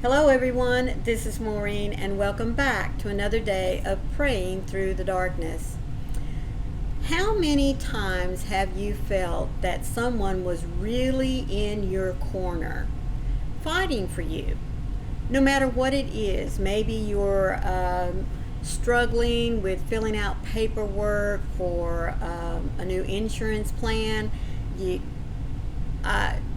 Hello everyone, this is Maureen and welcome back to another day of praying through the darkness. How many times have you felt that someone was really in your corner, fighting for you? No matter what it is, maybe you're struggling with filling out paperwork for a new insurance plan. You,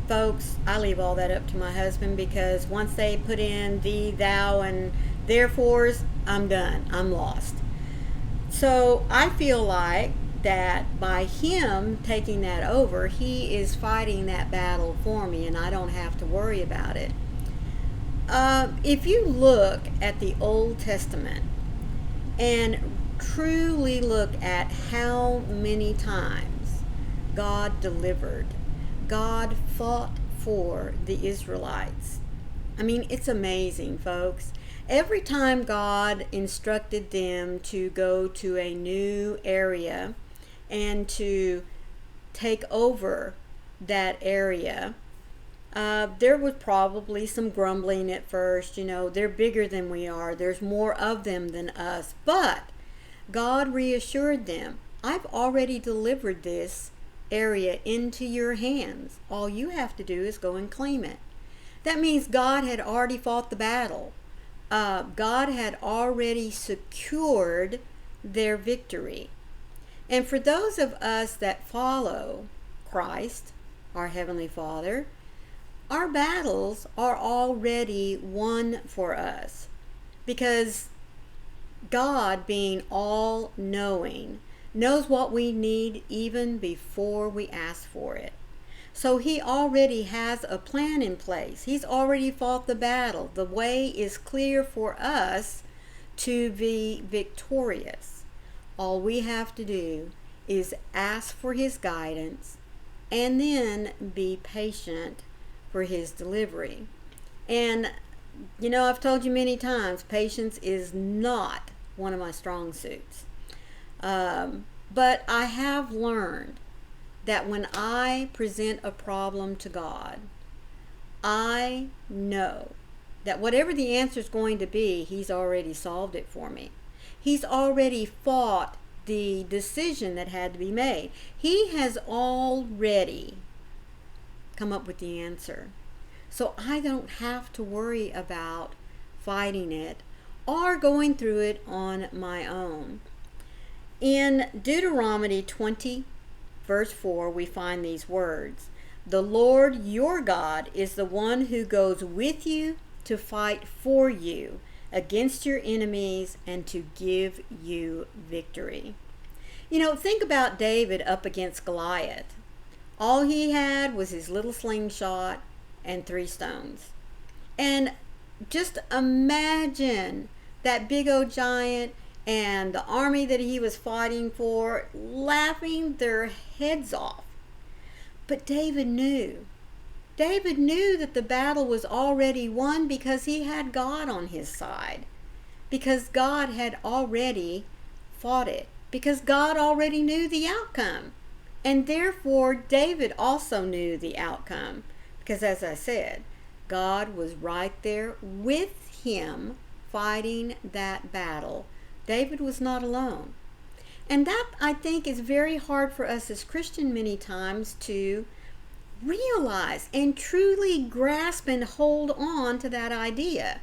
Folks, I leave all that up to my husband because once they put in thee, thou, and therefores, I'm done. I'm lost. So I feel like that by him taking that over, he is fighting that battle for me and I don't have to worry about it. If you look at the Old Testament and truly look at how many times God delivered, God fought for the Israelites. I mean, it's amazing, folks. Every time God instructed them to go to a new area and to take over that area, there was probably some grumbling at first. You know, they're bigger than we are, there's more of them than us. But God reassured them, I've already delivered this area into your hands. All you have to do is go and claim it. That means God had already fought the battle. God had already secured their victory. And for those of us that follow Christ, our Heavenly Father, our battles are already won for us because God, being all knowing, knows what we need even before we ask for it. So he already has a plan in place. He's already fought the battle. The way is clear for us to be victorious. All we have to do is ask for his guidance and then be patient for his delivery. And you know, I've told you many times, patience is not one of my strong suits. But I have learned that when I present a problem to God, I know that whatever the answer is going to be, he's already solved it for me. He's already fought the decision that had to be made. He has already come up with the answer. So I don't have to worry about fighting it or going through it on my own. In Deuteronomy 20, verse 4, we find these words. The Lord your God is the one who goes with you to fight for you against your enemies and to give you victory. You know, think about David up against Goliath. All he had was his little slingshot and 3 stones. And just imagine that big old giant and the army that he was fighting for laughing their heads off. But David knew. David knew that the battle was already won because he had God on his side. Because God had already fought it. Because God already knew the outcome. And therefore, David also knew the outcome. Because as I said, God was right there with him fighting that battle. David was not alone. And that, I think, is very hard for us as Christians many times to realize and truly grasp and hold on to that idea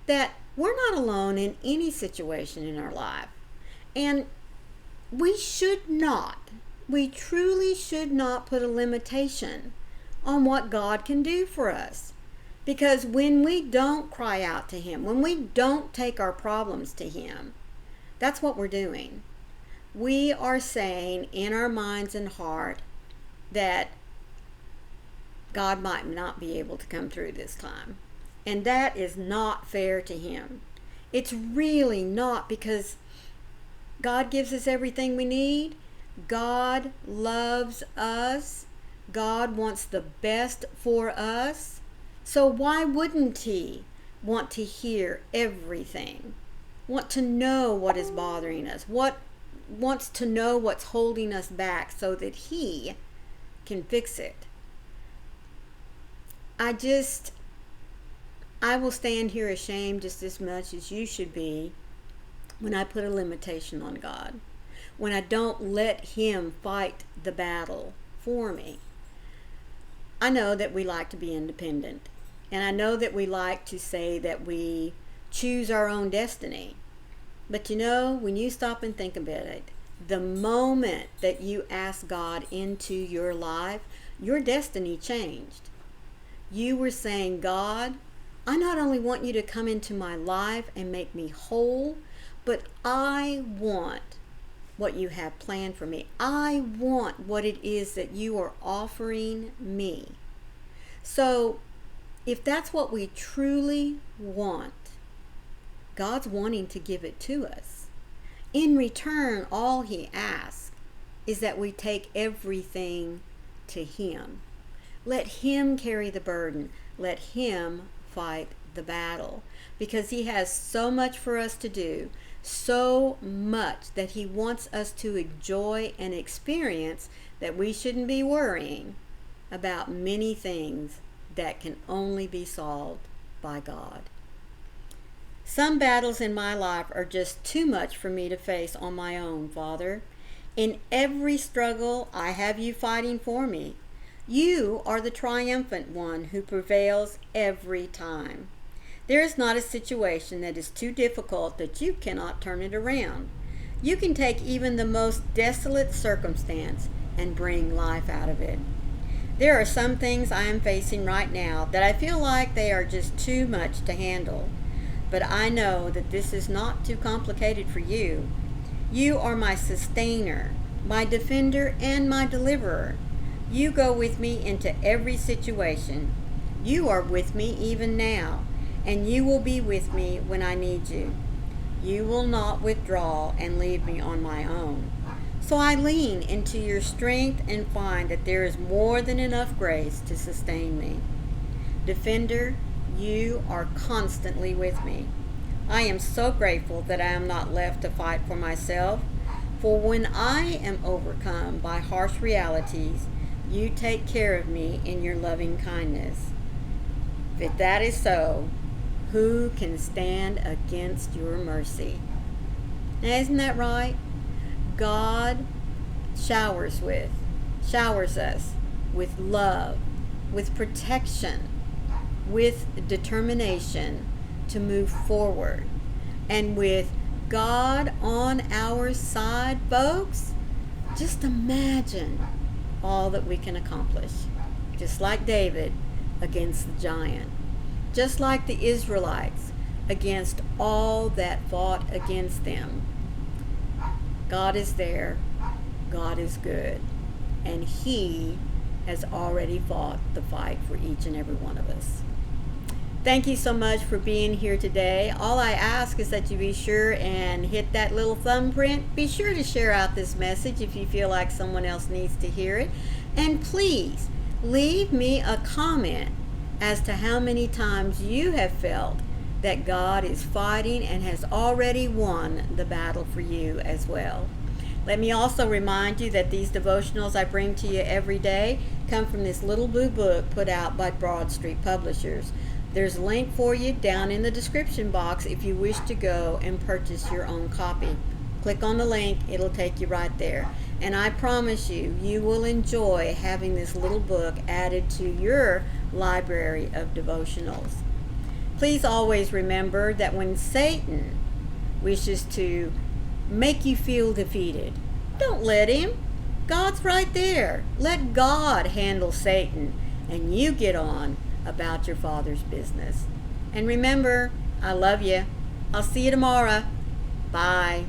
that we're not alone in any situation in our life. And we truly should not put a limitation on what God can do for us. Because when we don't cry out to him, when we don't take our problems to him, that's what we're doing. We are saying in our minds and heart that God might not be able to come through this time. And that is not fair to him. It's really not, because God gives us everything we need. God loves us. God wants the best for us. So why wouldn't he want to hear everything? Want to know what is bothering us? Wants to know what's holding us back so that he can fix it. I will stand here ashamed just as much as you should be when I put a limitation on God, when I don't let Him fight the battle for me. I know that we like to be independent, and I know that we like to say that we choose our own destiny. But you know, when you stop and think about it, the moment that you ask God into your life, your destiny changed. You were saying, God, I not only want you to come into my life and make me whole, but I want what you have planned for me. I want what it is that you are offering me. So if that's what we truly want, God's wanting to give it to us. In return, all He asks is that we take everything to Him. Let Him carry the burden. Let Him fight the battle. Because He has so much for us to do, so much that He wants us to enjoy and experience, that we shouldn't be worrying about many things that can only be solved by God. Some battles in my life are just too much for me to face on my own, Father. In every struggle, I have you fighting for me. You are the triumphant one who prevails every time. There is not a situation that is too difficult that you cannot turn it around. You can take even the most desolate circumstance and bring life out of it. There are some things I am facing right now that I feel like they are just too much to handle. But I know that this is not too complicated for you. You are my sustainer, my defender, and my deliverer. You go with me into every situation. You are with me even now, and you will be with me when I need you. You will not withdraw and leave me on my own. So I lean into your strength and find that there is more than enough grace to sustain me. Defender, you are constantly with me. I am so grateful that I am not left to fight for myself, for when I am overcome by harsh realities, you take care of me in your loving kindness. If that is so, who can stand against your mercy? Now, isn't that right? God showers us with love, with protection, with determination to move forward. And with God on our side, folks, just imagine all that we can accomplish. Just like David against the giant. Just like the Israelites against all that fought against them. God is there. God is good. And He has already fought the fight for each and every one of us. Thank you so much for being here today. All I ask is that you be sure and hit that little thumbprint. Be sure to share out this message if you feel like someone else needs to hear it. And please leave me a comment as to how many times you have felt that God is fighting and has already won the battle for you as well. Let me also remind you that these devotionals I bring to you every day come from this little blue book put out by Broad Street Publishers. There's a link for you down in the description box if you wish to go and purchase your own copy. Click on the link, it'll take you right there. And I promise you, you will enjoy having this little book added to your library of devotionals. Please always remember that when Satan wishes to make you feel defeated, don't let him. God's right there. Let God handle Satan, and you get on about your Father's business. And remember, I love you. I'll see you tomorrow. Bye.